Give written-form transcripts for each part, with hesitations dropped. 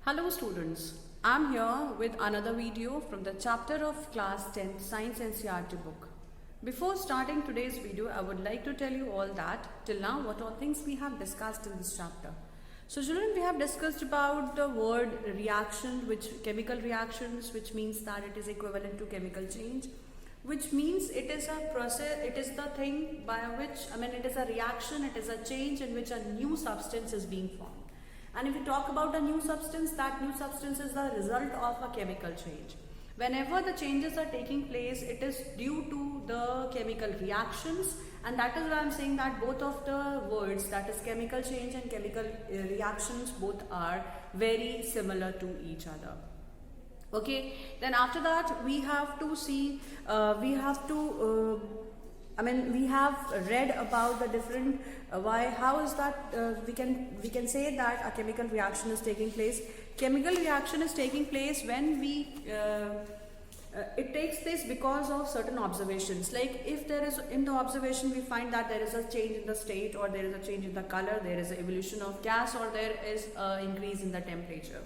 Hello students, I'm here with another video from the chapter of class 10 Science NCERT book. Before starting today's video, I would like to tell you all that till now what all things we have discussed in this chapter. So children, we have discussed about the word reaction, which chemical reactions, which means that it is equivalent to chemical change, which means it is a process, it is the thing by which, it is a reaction, it is a change in which a new substance is being formed. And if we talk about a new substance, that new substance is the result of a chemical change. Whenever the changes are taking place, it is due to the chemical reactions, and that is why I am saying that both of the words, that is chemical change and chemical reactions, both are very similar to each other. Okay, then after that we have to see, we have read about the different how is that we can say that a chemical reaction is taking place. Chemical reaction is taking place when we it takes place because of certain observations. Like if there is in the observation we find that there is a change in the state, or there is a change in the color, there is an evolution of gas, or there is an increase in the temperature.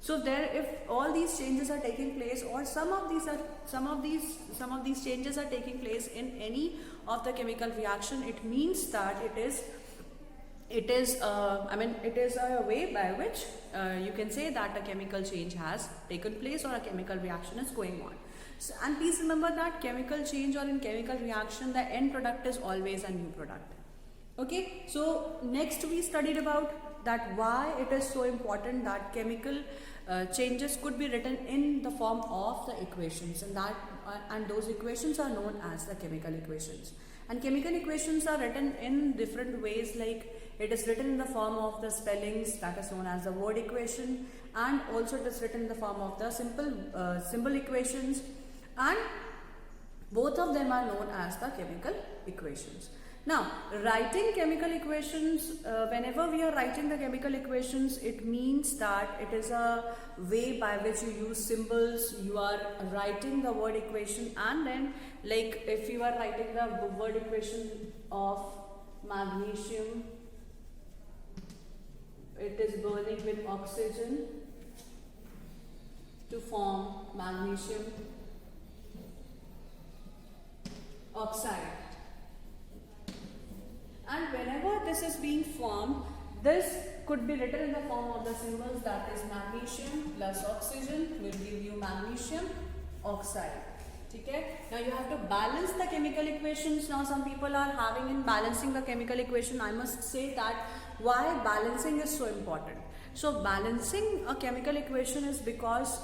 So there, if all these changes are taking place, or some of these changes are taking place in any of the chemical reaction, it means that it is a way by which you can say that a chemical change has taken place or a chemical reaction is going on. So, and please remember that chemical change or in chemical reaction, the end product is always a new product. Okay, so next we studied about that why it is so important that chemical changes could be written in the form of the equations, and those equations are known as the chemical equations. And chemical equations are written in different ways, like it is written in the form of the spellings, that is known as the word equation, and also it is written in the form of the symbol equations, and both of them are known as the chemical equations. Now, writing chemical equations, whenever we are writing the chemical equations, it means that it is a way by which you use symbols. You are writing the word equation, and then like if you are writing the word equation of magnesium, it is burning with oxygen to form magnesium oxide. And whenever this is being formed, this could be written in the form of the symbols, that is magnesium plus oxygen will give you magnesium oxide. Okay? Now you have to balance the chemical equations. Now some people are having in balancing the chemical equation. I must say that why balancing is so important. So balancing a chemical equation is because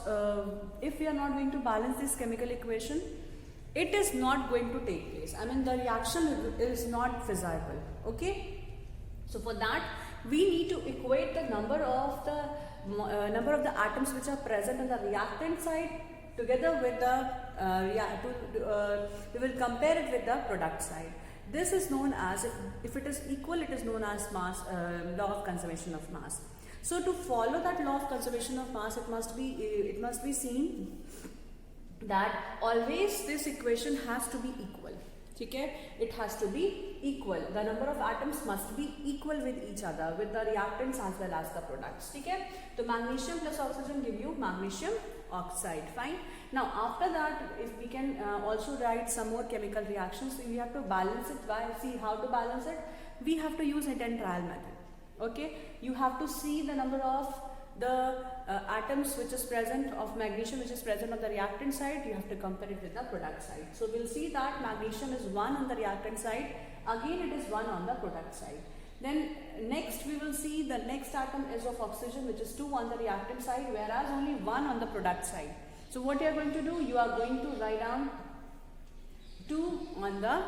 if we are not going to balance this chemical equation, it is not going to take place. The reaction is not feasible. Okay. So for that, we need to equate the number of the atoms which are present on the reactant side together with the we will compare it with the product side. This is known as, if it is equal, it is known as mass law of conservation of mass. So to follow that law of conservation of mass, it must be seen that always this equation has to be equal. Okay? It has to be equal. The number of atoms must be equal with each other, with the reactants as well as the products. Okay? So magnesium plus oxygen give you magnesium oxide. Fine. Now after that, if we can also write some more chemical reactions, we have to balance it by, see how to balance it. We have to use hit and trial method. Okay? You have to see the number of the atoms which is present of magnesium which is present on the reactant side. You have to compare it with the product side. So we'll see that magnesium is 1 on the reactant side, again it is 1 on the product side. Then next we will see the next atom is of oxygen, which is 2 on the reactant side, whereas only 1 on the product side. So what you are going to do, you are going to write down 2 on the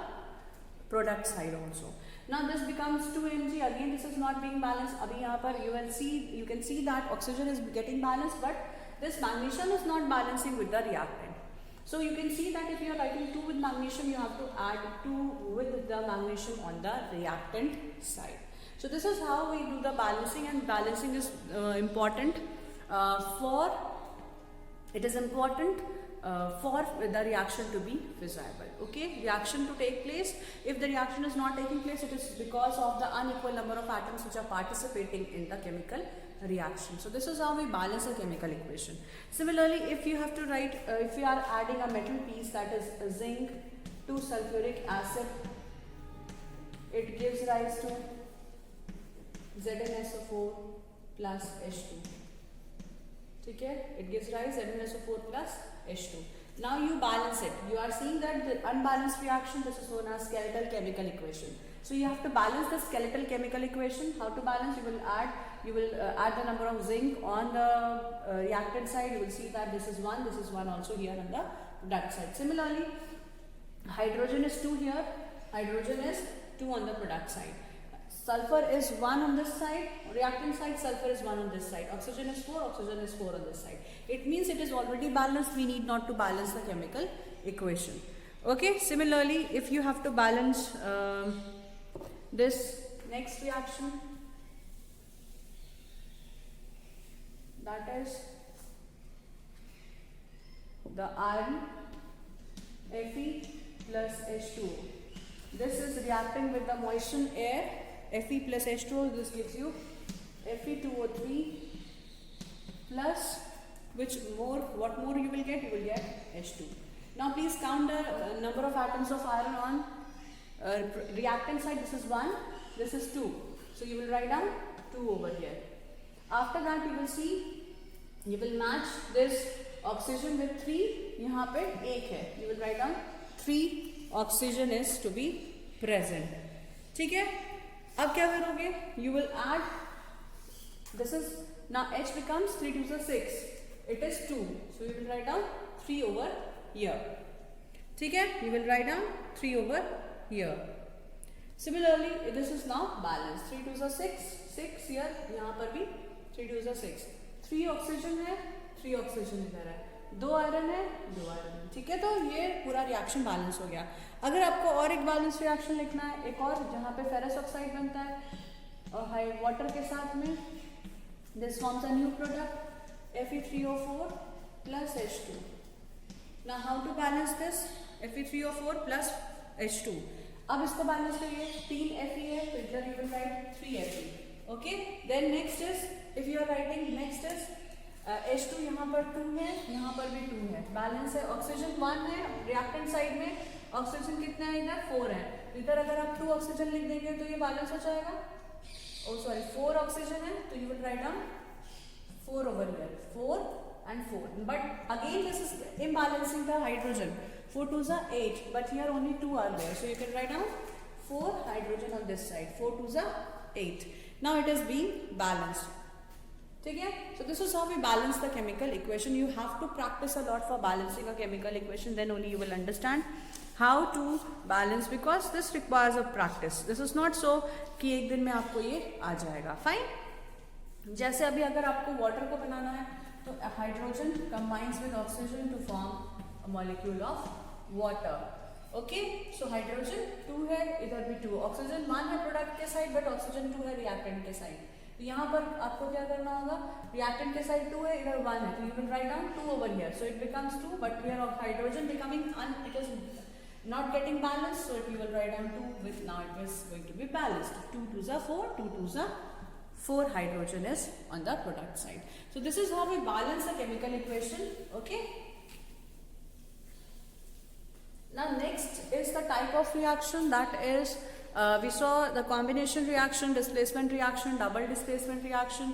product side also. Now this becomes 2 Mg. Again this is not being balanced. Abhi yahan par you can see that oxygen is getting balanced, but this magnesium is not balancing with the reactant. So you can see that if you are writing 2 with magnesium, you have to add 2 with the magnesium on the reactant side. So this is how we do the balancing, and balancing is important for the reaction to be feasible. Okay, reaction to take place. If the reaction is not taking place, it is because of the unequal number of atoms which are participating in the chemical reaction. So this is how we balance a chemical equation. Similarly, if you have to write, if you are adding a metal piece, that is zinc to sulfuric acid, it gives rise to ZnSO4 plus H2. Okay, it gives rise to ZnSO4 plus H2. Now you balance it. You are seeing that the unbalanced reaction, this is known as skeletal chemical equation. So you have to balance the skeletal chemical equation. How to balance? You will add the number of zinc on the reactant side. You will see that this is 1 also here on the product side. Similarly, hydrogen is 2 here, hydrogen is 2 on the product side. Sulfur is 1 on this side, reactant side, sulfur is 1 on this side. Oxygen is 4, oxygen is 4 on this side. It means it is already balanced. We need not to balance the chemical equation. Okay, similarly, if you have to balance this next reaction, that is the iron Fe plus H2O. This is reacting with the moistened air, Fe plus H2O. This gives you Fe2O3 plus, what more you will get? You will get H2. Now please count the number of atoms of iron on reactant side. This is 1, this is 2. So you will write down 2 over here. After that you will see, you will match this oxygen with 3. यहाँ पे 1 है. You will write down 3 oxygen is to be present. ठीक है? अब क्या करोगे? You will add, this is, now H becomes 3 2s are 6. It is 2. So you will write down 3 over here. ठीक है? You will write down 3 over here. Similarly, this is now balanced. 3 2s are 6. 6 here. यहाँ पर भी 3 2s are 6. 3 oxygen है, 3 oxygen इधर है, 2 iron है, 2 iron है. ठीक है, तो ये पूरा रिएक्शन बैलेंस हो गया. अगर आपको और एक बैलेंस रिएक्शन लिखना है, एक और जहाँ पे फेरस ऑक्साइड बनता है और हाई वाटर के साथ में, this forms a new product Fe3O4 plus H2. Now how to balance this? Fe3O4 plus H2. अब इसको बैलेंस करिए. 3 Fe है, तो इधर you will write 3 Fe. Okay. Then next is, if you are writing, next is H2 यहाँ पर 2 है, यहाँ पर भी 2 है. बैलेंस है. ऑक्सीजन 1 है, रिएक्टेंट साइड में ऑक्सीजन कितना है? इधर 4 है. इधर अगर आप 2 ऑक्सीजन लिख देंगे तो ये बैलेंस हो जाएगा. ओ सॉरी, 4 ऑक्सीजन है, तो you will write down 4 over here. 4 and 4. But again this is imbalancing the hydrogen. 4 2s are 8, but here only 2 are there. So you can write down 4 hydrogen on this side. 4 2s are 8. Now it is being balanced. Okay? So this is how we balance the chemical equation. You have to practice a lot for balancing a chemical equation. Then only you will understand how to balance, because this requires a practice. This is not so कि एक दिन में आपको ये आ जाएगा. Fine? जैसे अभी अगर आपको वाटर को बनाना है तो hydrogen combines with oxygen to form a molecule of water. Okay, so hydrogen 2 है, इधर भी 2. ऑक्सीजन 1 है प्रोडक्ट के साइड, बट ऑक्सीजन 2 है रिएक्टेंट के साइड. तो यहाँ पर आपको क्या करना होगा? रिएक्टेंट के साइड 2 है, इधर 1 है, तो you will write down 2 over here. So it becomes 2, but here of hydrogen becoming it is not getting balanced, so you will write down 2 with, now it is going to be balanced. 2 2s are 4, 2 2s are 4 hydrogen is on the product side. So this is how we balance the chemical equation. Okay. Now next is the type of reaction, that is we saw the combination reaction, displacement reaction, double displacement reaction.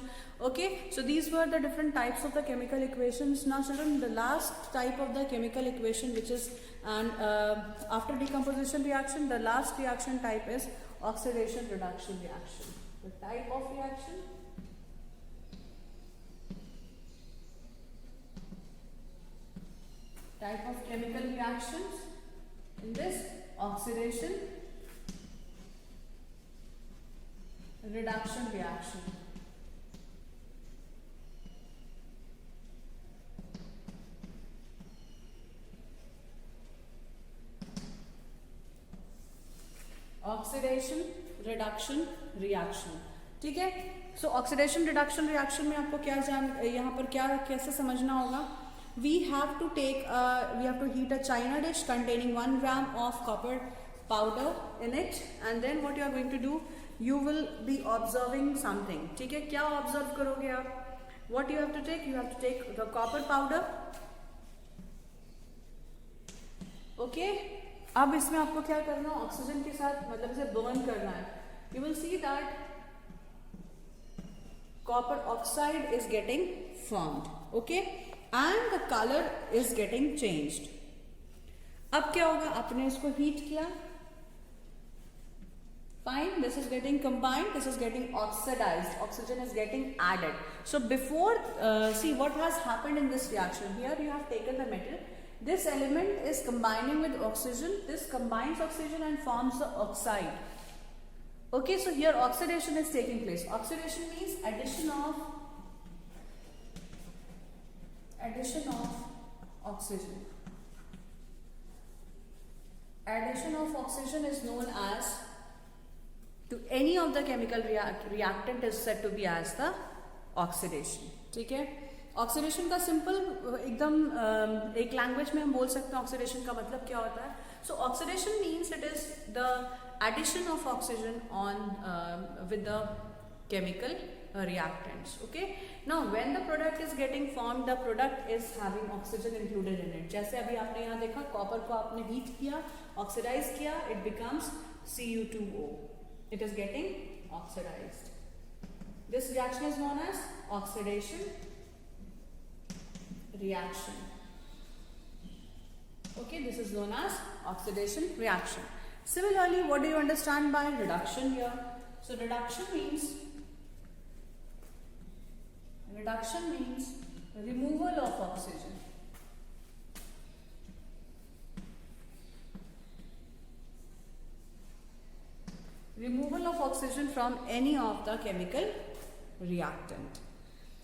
Okay, so these were the different types of the chemical equations. Now children, the last type of the chemical equation, which is after decomposition reaction, the last reaction type is oxidation reduction reaction. The type of reaction, type of chemical reactions in this oxidation reduction reaction. Oxidation reduction reaction. ठीक है, so oxidation reduction reaction में आपको क्या यहाँ पर क्या कैसे समझना होगा? we have to heat a china dish containing 1 gram of copper powder in it, and then what you are going to do, you will be observing something. ठीक है, क्या ऑब्जर्व करोगे आप? What you have to take? You have to take the copper powder. Okay? अब इसमें आपको क्या करना है? ऑक्सीजन के साथ मतलब इसे बर्न करना है. You will see that copper oxide is getting formed. Okay? And the color is getting changed. अब क्या होगा? आपने इसको हीट किया. Fine, this is getting combined, this is getting oxidized, oxygen is getting added. So before, see what has happened in this reaction. Here you have taken the metal, this element is combining with oxygen, this combines oxygen and forms the oxide. Okay, so here oxidation is taking place. Oxidation means addition of oxygen. Addition of oxygen is known as, to any of the chemical reactant is said to be as the oxidation. ठीक है, oxidation का simple एकदम एक language में हम बोल सकते हैं ऑक्सीडेशन का मतलब क्या होता है. So oxidation means it is the addition of oxygen on with the chemical reactants. Okay, now when the product is getting formed, the product is having oxygen included in it. जैसे अभी आपने यहाँ देखा, कॉपर को आपने heat किया, oxidise किया, it becomes Cu2O. It is getting oxidized. This reaction is known as oxidation reaction. Okay, this is known as oxidation reaction. Similarly, what do you understand by reduction here? So reduction means removal of oxygen. Removal of oxygen from any of the chemical reactant.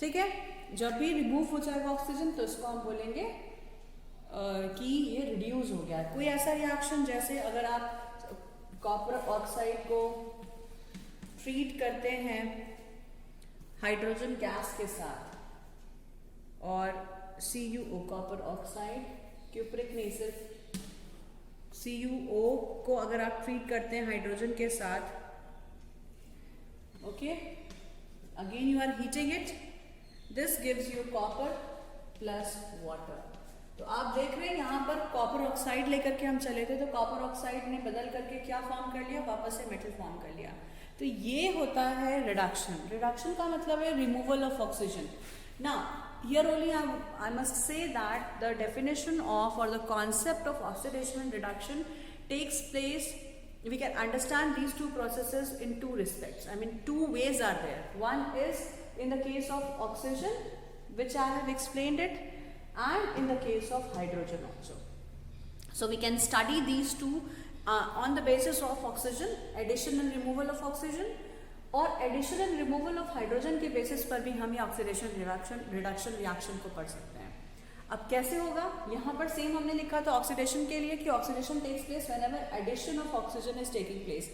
ठीक है, जब भी remove हो जाएगा oxygen तो इसको हम बोलेंगे कि ये रिड्यूस हो गया. कोई ऐसा रिएक्शन जैसे अगर आप कॉपर ऑक्साइड को ट्रीट करते हैं हाइड्रोजन गैस के साथ और CuO कॉपर ऑक्साइड, क्यूप्रिक नहीं, सिर्फ CuO को अगर आप ट्रीट करते हैं हाइड्रोजन के साथ, okay, again you are heating it, this gives you copper plus water. तो आप देख रहे हैं यहाँ पर कॉपर ऑक्साइड लेकर के हम चले थे, तो कॉपर ऑक्साइड ने बदल करके क्या फॉर्म कर लिया, वापस से मेटल फॉर्म कर लिया. तो ये होता है रिडक्शन. रिडक्शन का मतलब है removal of oxygen. Now here only I must say that the definition of or the concept of oxidation and reduction takes place. We can understand these two processes in two respects. I mean, two ways are there. One is in the case of oxygen, which I have explained it, and in the case of hydrogen also. So we can study these two on the basis of oxygen, addition and removal of oxygen, और addition and removal of hydrogen के basis पर भी हम ये oxidation reduction reaction को पढ़ सकते हैं. अब कैसे होगा, यहाँ पर सेम हमने लिखा था ऑक्सीडेशन के लिए कि oxidation takes place whenever addition of oxygen is taking place.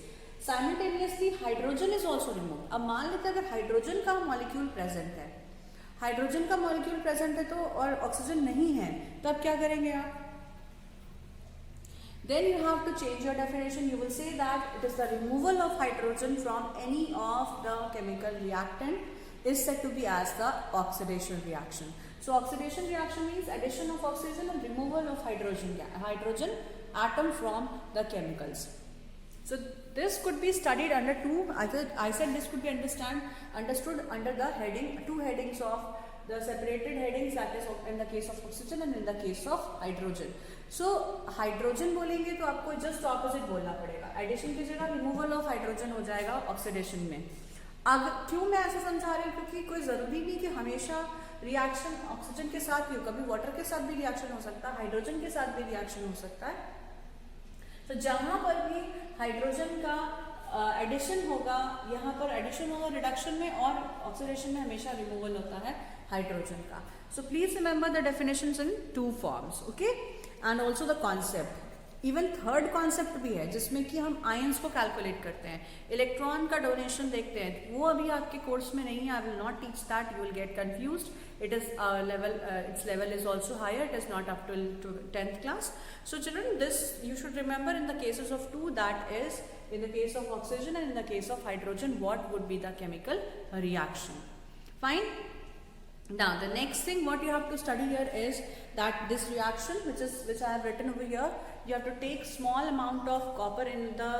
Simultaneously hydrogen is also remove. अब मान लेते हैं अगर हाइड्रोजन का मॉलिक्यूल प्रेजेंट है, हाइड्रोजन का मॉलिक्यूल प्रेजेंट है तो और ऑक्सीजन नहीं है, तो अब क्या करेंगे आप? Then you have to change your definition. You will say that it is the removal of hydrogen from any of the chemical reactant is said to be as the oxidation reaction. So oxidation reaction means addition of oxygen and removal of hydrogen atom from the chemicals. So this could be studied under two. I said this could be understood under the heading, two headings of the separated headings, that is in the case of oxygen and in the case of hydrogen. So hydrogen बोलेंगे तो आपको just opposite बोलना पड़ेगा. Addition की जगह removal of hydrogen हो जाएगा oxidation में. अब क्यों मैं ऐसे समझा रही हूँ, क्योंकि कोई ज़रूरी नहीं कि हमेशा रिएक्शन ऑक्सीजन के साथ ही हो, कभी वाटर के साथ भी रिएक्शन हो सकता है, हाइड्रोजन के साथ भी रिएक्शन हो सकता है. तो जहाँ पर भी हाइड्रोजन का एडिशन होगा, यहाँ पर एडिशन होगा रिडक्शन में, और ऑक्सीडेशन में हमेशा रिमूवल होता है हाइड्रोजन का. So please remember the definitions in two forms, okay, and also the concept. Even third concept भी है जिसमें कि हम आयंस को कैलकुलेट करते हैं, इलेक्ट्रॉन का डोनेशन देखते हैं, वो अभी आपके कोर्स में नहीं है, I will not teach that, you will get confused. It is its level is also higher, it is not up till 10th class. So children, this you should remember in the cases of two, that is in the case of oxygen and in the case of hydrogen, what would be the chemical reaction. Fine. Now the next thing what you have to study here is that this reaction which I have written over here, you have to take small amount of copper in the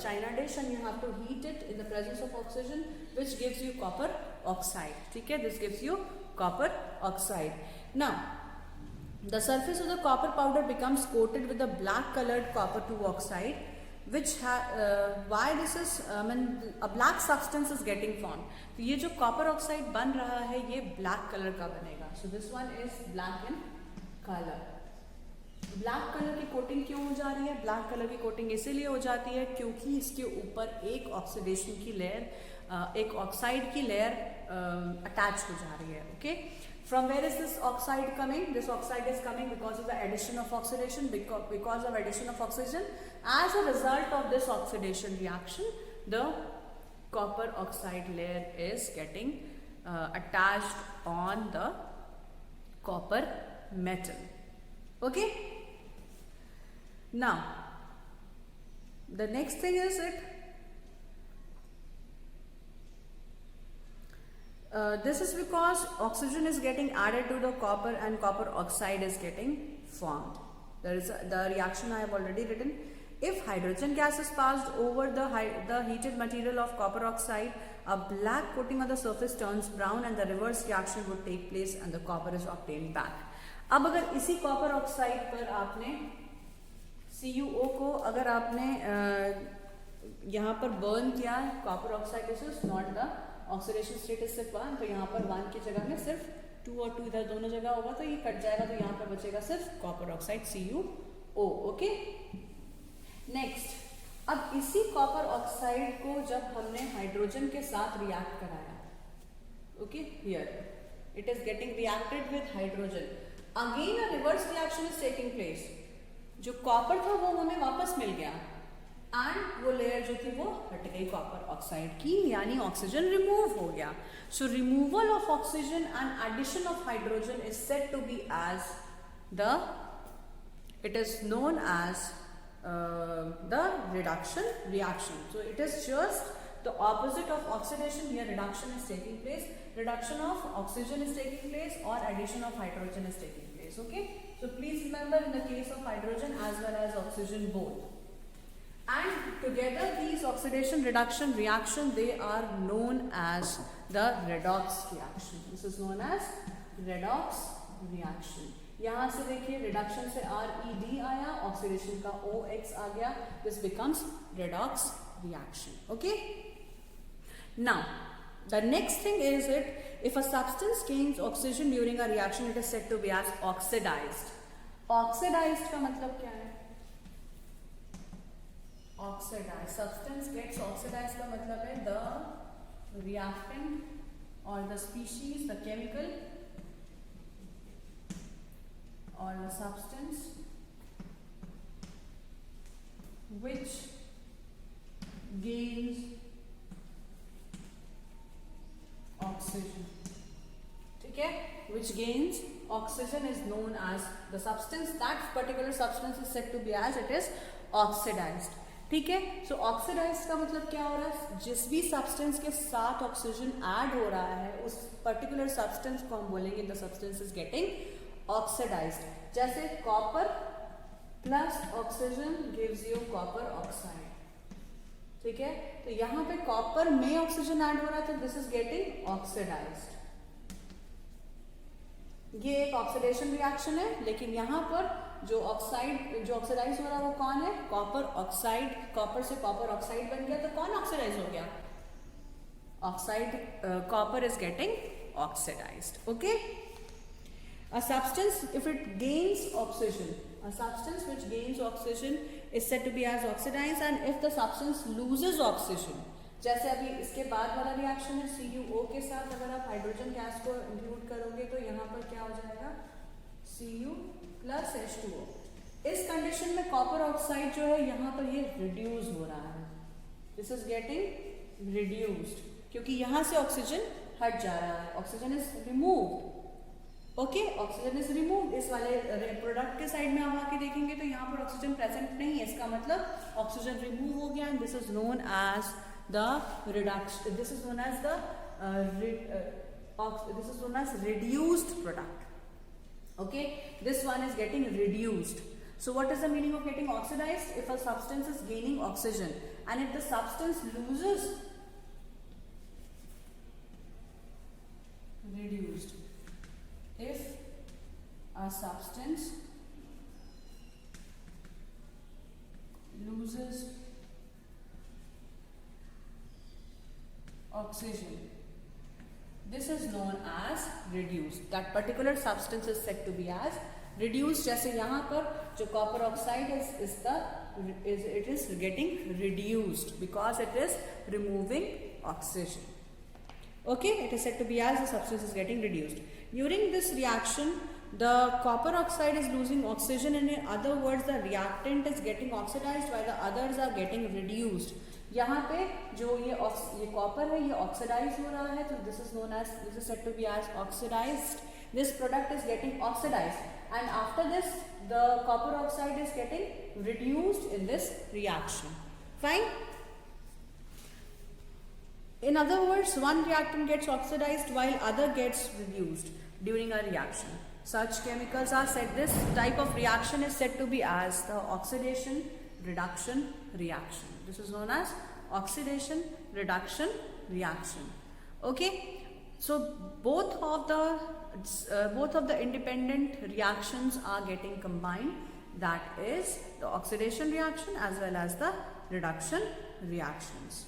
china dish and you have to heat it in the presence of oxygen, which gives you copper oxide. Okay, this gives you copper oxide. Now the surface of the copper powder becomes coated with the black colored copper 2 oxide, which why this is a black substance is getting formed. तो ये जो copper oxide बन रहा है ये black color का बनेगा. So this one is black in color. Black colour की कोटिंग क्यों हो जा रही है? ब्लैक कलर की कोटिंग इसीलिए हो जाती है क्योंकि इसके ऊपर एक ऑक्सीडेशन की लेयर, एक ऑक्साइड की लेयर अटैच हो जा रही है. Okay, from where is this oxide coming? This oxide is coming because of the addition of oxidation, because of addition of oxygen. As a result of this oxidation reaction, the copper oxide layer is getting attached on the copper metal. Okay, now the next thing is this is because oxygen is getting added to the copper and copper oxide is getting formed. There is the reaction I have already written. If hydrogen gas is passed over the heated material of copper oxide, a black coating on the surface turns brown and the reverse reaction would take place and the copper is obtained back. अब अगर इसी copper oxide पर आपने CuO को अगर आपने यहाँ पर बर्न किया, copper oxide is not the oxidation state is सिर्फ 1, तो यहाँ पर 1 की जगह में सिर्फ 2 और 2 इधर दोनों जगह होगा, तो ये कट जाएगा, तो यहाँ पर बचेगा सिर्फ copper oxide CuO. Okay, next, अब इसी कॉपर ऑक्साइड को जब हमने हाइड्रोजन के साथ रिएक्ट कराया, okay, here it is getting reacted with hydrogen, again a reverse reaction is taking place. जो कॉपर था वो हमें वापस मिल गया एंड वो लेयर जो थी वो हट गई कॉपर ऑक्साइड की, यानी ऑक्सीजन रिमूव हो गया. So removal of oxygen and addition of hydrogen is said to be as the, it is known as the reduction reaction. So it is just the opposite of oxidation. Here reduction is taking place, reduction of oxygen is taking place or addition of hydrogen is taking place. Okay, so please remember in the case of hydrogen as well as oxygen both, and together these oxidation reduction reaction, they are known as the redox reaction. This is known as redox reaction. यहाँ से देखिए reduction से RED आया, oxidation का OX आ गया, this becomes redox reaction. Okay, now the next thing is it, if a substance gains oxygen during a reaction, it is said to be as oxidized. Oxidized का मतलब क्या है? Oxidised substance gets oxidised का मतलब है the reactant और the species, the chemical or a substance which gains oxygen. ठीक है, which gains oxygen is known as the substance, that particular substance is said to be as it is oxidized. ठीक है, सो oxidised का मतलब क्या हो रहा है? जिस भी सब्सटेंस के साथ ऑक्सीजन ऐड हो रहा है उस पर्टिकुलर सब्सटेंस को हम बोलेंगे the substance is getting oxidized. जैसे copper plus oxygen gives you copper oxide. ठीक है, तो यहां पे कॉपर में ऑक्सीजन ऐड हो रहा है तो दिस इज गेटिंग ऑक्सीडाइज्ड. ये एक ऑक्सीडेशन रिएक्शन है, लेकिन यहां पर जो ऑक्सीडाइज हो रहा है वो कौन है? Copper oxide. कॉपर से कॉपर ऑक्साइड बन गया तो कौन ऑक्सीडाइज हो गया? Oxide. Copper is getting oxidized. Okay, a substance if it gains oxygen, a substance which gains oxygen is said to be as oxidized, and if the substance loses oxygen, जैसे अभी इसके बाद वाला रिएक्शन है CuO के साथ, अगर आप हाइड्रोजन गैस को इंक्लूड करोगे तो यहाँ पर क्या हो जाएगा? Cu plus H2O. इस कंडीशन में कॉपर ऑक्साइड जो है यहाँ पर ये रिड्यूस हो रहा है, दिस इज गेटिंग रिड्यूस्ड, क्योंकि यहाँ से ऑक्सीजन हट जा रहा है, oxygen is removed. Okay, oxygen is removed. इस वाले प्रोडक्ट के साइड में आप आके देखेंगे तो यहाँ पर ऑक्सीजन प्रेजेंट नहीं है, इसका मतलब ऑक्सीजन रिमूव हो गया, and this is known as the reduction, this is known as the this is known as reduced product. Okay, this one is getting reduced. So what is the meaning of getting oxidized? If a substance is gaining oxygen and if the substance loses, reduced, if a substance loses oxygen, this is known as reduced. That particular substance is said to be as reduced. जैसे यहाँ पर जो copper oxide it is getting reduced because it is removing oxygen. Okay, it is said to be as the substance is getting reduced. During this reaction, the copper oxide is losing oxygen, and in other words, the reactant is getting oxidized while the others are getting reduced. यहाँ पे जो ये copper है ये oxidise हो रहा है, तो this is said to be as oxidized. This product is getting oxidized and after this the copper oxide is getting reduced in this reaction. Fine. In other words, one reactant gets oxidized while other gets reduced during a reaction. Such chemicals are said, this type of reaction is said to be as the oxidation reduction reaction. This is known as oxidation reduction reaction. Okay, so both of the independent reactions are getting combined. That is the oxidation reaction as well as the reduction reactions.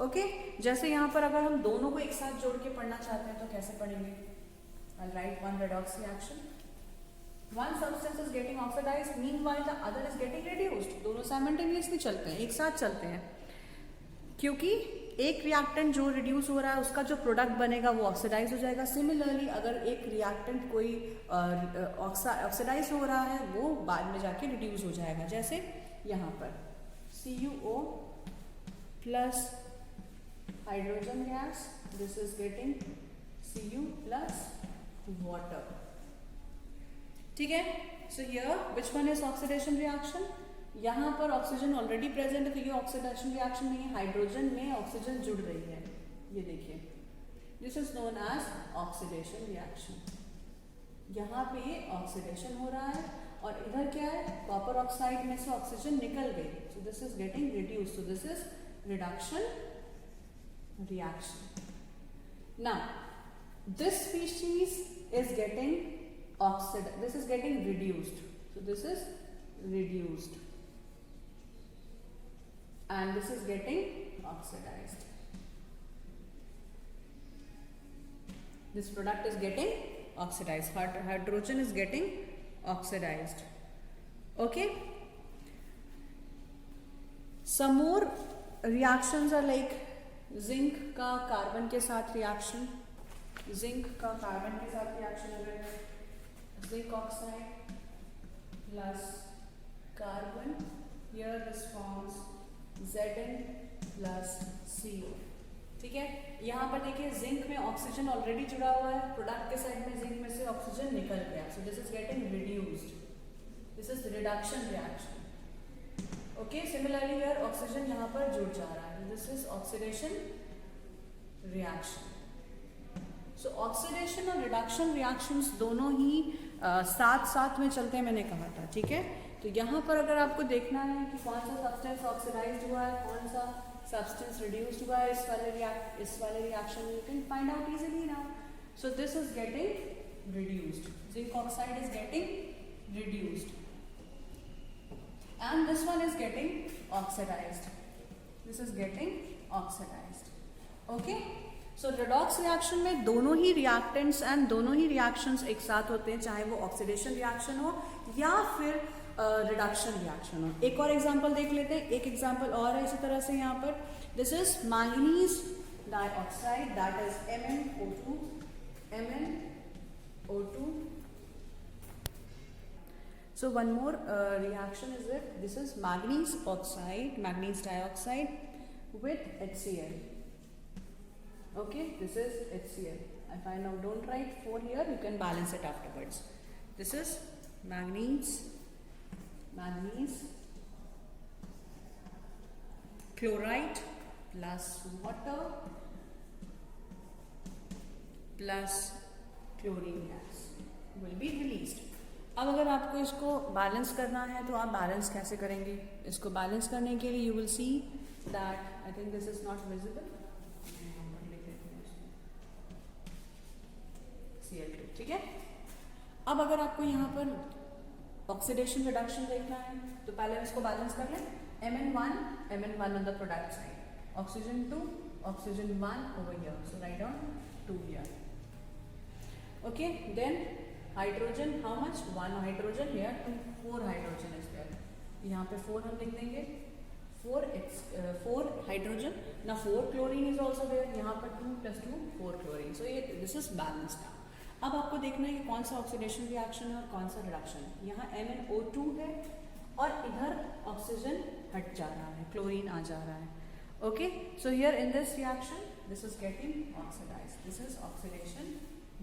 Okay, जैसे यहाँ पर अगर हम दोनों को एक साथ जोड़ के पढ़ना चाहते हैं तो कैसे पढ़ेंगे? I'll write one redox reaction. One substance is getting oxidized, meanwhile the other is getting reduced. दोनों simultaneously चलते हैं, एक साथ चलते हैं, क्योंकि एक रिएक्टेंट जो रिड्यूस हो रहा है उसका जो प्रोडक्ट बनेगा वो ऑक्सीडाइज हो जाएगा. सिमिलरली अगर एक रिएक्टेंट कोई ऑक्सीडाइज हो रहा है वो बाद में जाके रिड्यूस हो जाएगा. जैसे यहाँ पर CuO plus hydrogen gas, this is getting Cu plus water. ठीक है. So here which one is oxidation reaction? यहाँ पर ऑक्सीजन ऑलरेडी प्रेजेंट है तो ये ऑक्सीडेशन रिएक्शन नहीं है, हाइड्रोजन में ऑक्सीजन जुड़ रही है. ये देखिए, this is known as oxidation reaction. यहाँ पे ये ऑक्सीडेशन हो रहा है और इधर क्या है, कॉपर ऑक्साइड में से ऑक्सीजन निकल गई, so this is getting reduce. So this is reduction reaction. Now this species is getting oxidized, this is getting reduced, so this is reduced and this is getting oxidized. This product is getting oxidized, hydrogen is getting oxidized. Okay, some more reactions are like zinc का carbon के साथ reaction. Zinc का carbon के साथ reaction अगर zinc oxide plus carbon, here this forms Zn plus CO. ठीक है. यहाँ पर देखिए जिंक में ऑक्सीजन ऑलरेडी जुड़ा हुआ है, प्रोडक्ट के साइड में जिंक में से ऑक्सीजन निकल गया, so this is getting reduced. This is reduction reaction. Okay, similarly here oxygen यहाँ पर जुड़ जा रहा है, this is oxidation reaction. So oxidation और reduction reactions दोनों ही साथ साथ में चलते हैं, मैंने कहा था. ठीक है. तो यहाँ पर अगर आपको देखना है कि कौन सा सब्सटेंस ऑक्सीडाइज्ड हुआ है, कौन सा सब्सटेंस रिड्यूस्ड हुआ है इस वाले रिएक्शन में, you can find out easily now. So this is getting reduced, zinc oxide is getting reduced and this one is getting oxidized. This is getting oxidized. Okay, so redox reaction में दोनों ही reactants and दोनों ही reactions एक साथ होते हैं, चाहे वो oxidation reaction हो या फिर reduction reaction हो. एक और example देख लेते हैं. एक example और है इसी तरह से यहाँ पर. This is manganese dioxide, that is MnO2. So one more reaction is that this is manganese oxide, manganese dioxide with HCl. Okay, this is HCl. If I now don't write 4 here, you can balance it afterwards. This is manganese chloride plus water plus chlorine gas will be released. अब अगर आपको इसको balance करना है तो आप balance कैसे करेंगे? इसको बैलेंस करने के लिए you will see that I think this is not visible, Cl2, ठीक है। अब अगर आपको यहाँ पर ऑक्सीडेशन रिडक्शन देखना है तो पहले हम इसको बैलेंस कर लें। Mn1 on the product side, oxygen 2, oxygen 1 over here, so write down 2 here. Okay, then hydrogen, how much? 1 hydrogen here, 4 hydrogen is there. यहाँ पे 4 हम लिख देंगे, 4 hydrogen. Now 4 chlorine is also there. यहाँ पर 2 plus 2 4 chlorine. So ये this is balanced now. अब आपको देखना है कि कौन सा ऑक्सीडेशन रिएक्शन है और कौन सा रिडक्शन है। यहाँ MnO2 है और इधर ऑक्सीजन हट जा रहा है, क्लोरीन आ जा रहा है। Okay, so here in this reaction this is getting oxidized, this is oxidation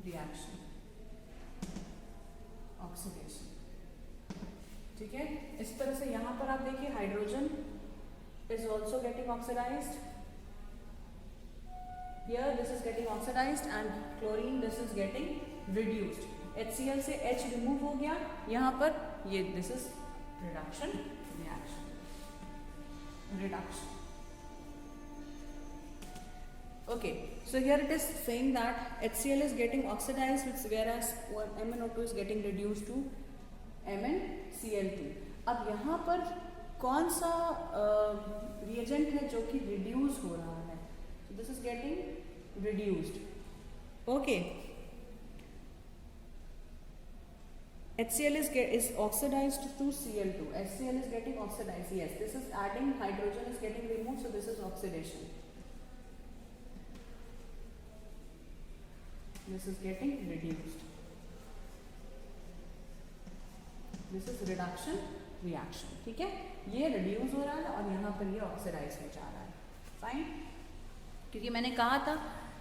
reaction, oxidation, ठीक है। इस तरह से यहाँ पर आप देखिए hydrogen is also getting oxidized, here this is getting oxidized and chlorine this is getting reduced. HCl से H remove हो गया, यहाँ पर ये this is reduction reaction, reduction. Okay, so here it is saying that HCl is getting oxidized whereas MnO2 is getting reduced to MnCl2. अब यहाँ पर कौन सा reagent है जो कि reduce हो रहा है? So this is getting reduced. Okay. HCl is oxidized to Cl2. HCl is getting oxidized. Yes, this is adding hydrogen is getting removed, so this is oxidation. This is getting reduced. This is reduction reaction. ठीक है, ये reduce हो रहा है और यहाँ पर ये oxidize हो जा रहा है. Fine. क्योंकि मैंने कहा था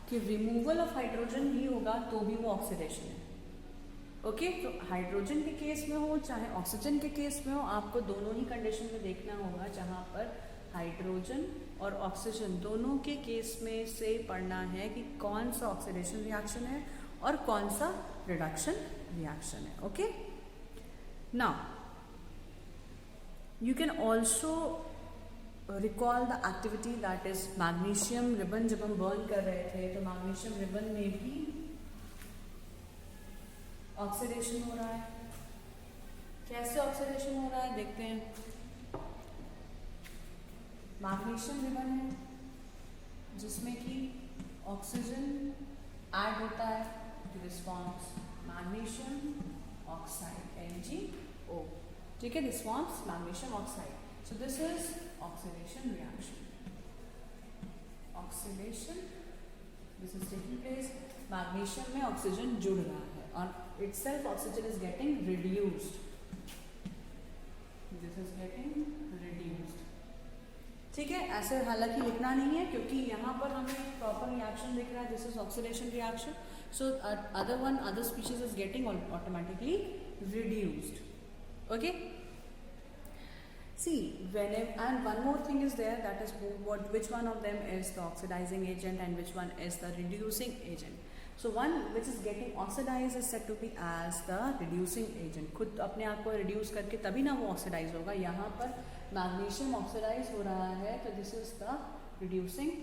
कि रिमूवल ऑफ हाइड्रोजन भी होगा तो भी वो ऑक्सीडेशन है। ओके, तो हाइड्रोजन के केस में हो चाहे ऑक्सीजन के केस में हो, आपको दोनों ही कंडीशन में देखना होगा, जहाँ पर हाइड्रोजन और ऑक्सीजन दोनों के केस में से पढ़ना है कि कौन सा ऑक्सीडेशन रिएक्शन है और कौन सा रिडक्शन रिएक्शन है। Okay, now you can also recall the activity that is magnesium ribbon. जब हम बर्न कर रहे थे तो मैग्नीशियम रिबन में भी ऑक्सीडेशन हो रहा है। कैसे ऑक्सीडेशन हो रहा है देखते हैं। मैग्नीशियम रिबन है जिसमें कि ऑक्सीजन ऐड होता है to this forms magnesium oxide MgO, ठीक है, this forms magnesium oxide. So this is oxidation reaction. Oxidation, this is taking place. Magnesium में ऑक्सीजन जुड़ रहा है और itself oxygen is getting reduced. This is getting reduced. ठीक है, ऐसे हालांकि लिखना नहीं है क्योंकि यहाँ पर हमें प्रॉपर रिएक्शन दिख रहा है, this is oxidation reaction. So other species is getting automatically reduced. Okay, see and one more thing is there, that is which one of them is the oxidizing agent and which one is the reducing agent. So one which is getting oxidized is said to be as the reducing agent. खुद अपने आप को reduce करके तभी ना वो oxidize होगा। यहाँ पर magnesium oxidize हो रहा है तो this is the reducing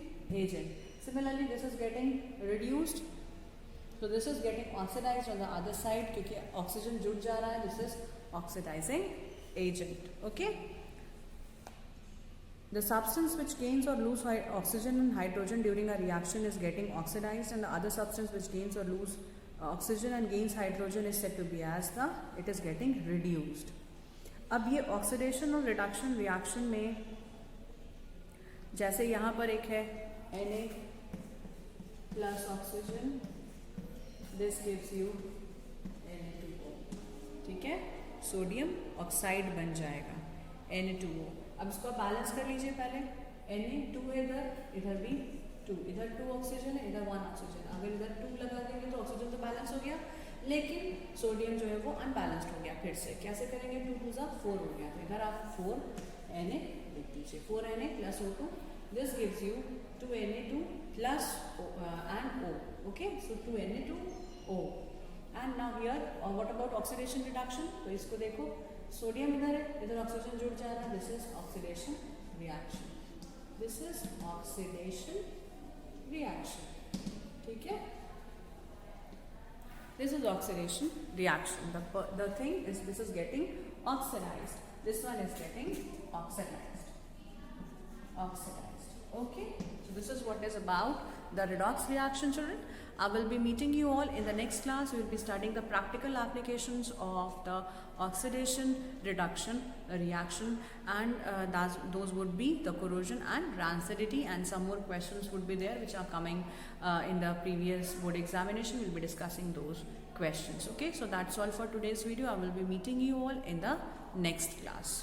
agent. Similarly this is getting reduced, so this is getting oxidized on the other side क्योंकि oxygen जुड़ जा रहा है, this is oxidizing agent. Okay. The substance which gains or loses oxygen and hydrogen during a reaction is getting oxidized, and the other substance which gains or loses oxygen and gains hydrogen is said to be as the it is getting reduced. अब ये oxidation और reduction reaction में जैसे यहाँ पर एक है Na plus oxygen, this gives you Na2O, ठीक है। सोडियम ऑक्साइड बन जाएगा Na2O। अब इसको आप बैलेंस कर लीजिए पहले, Na2 इधर भी 2, इधर 2 ऑक्सीजन है, इधर 1 ऑक्सीजन। अगर इधर 2 लगा देंगे तो ऑक्सीजन तो बैलेंस हो गया, लेकिन सोडियम जो है वो अनबैलेंस्ड हो गया। फिर से कैसे करेंगे, 2 2 ज़ा 4 हो गया, तो इधर आप 4 Na लिख दीजिए, 4 Na plus O2, this gives you 2 Na2 plus and O, okay, so 2 Na2O। and now here what about oxidation reduction, तो इसको देखो, सोडियम इधर है, इधर ऑक्सीजन जुड़ जा रहा है, this is oxidation reaction, this is oxidation reaction, ठीक है, this is oxidation reaction, the thing is this is getting oxidized, this one is getting oxidized, okay, so this is what is about the redox reaction, children. I will be meeting you all in the next class. We will be studying the practical applications of the oxidation reduction reaction, and those would be the corrosion and rancidity, and some more questions would be there which are coming in the previous board examination. We will be discussing those questions, okay. So that's all for today's video. I will be meeting you all in the next class.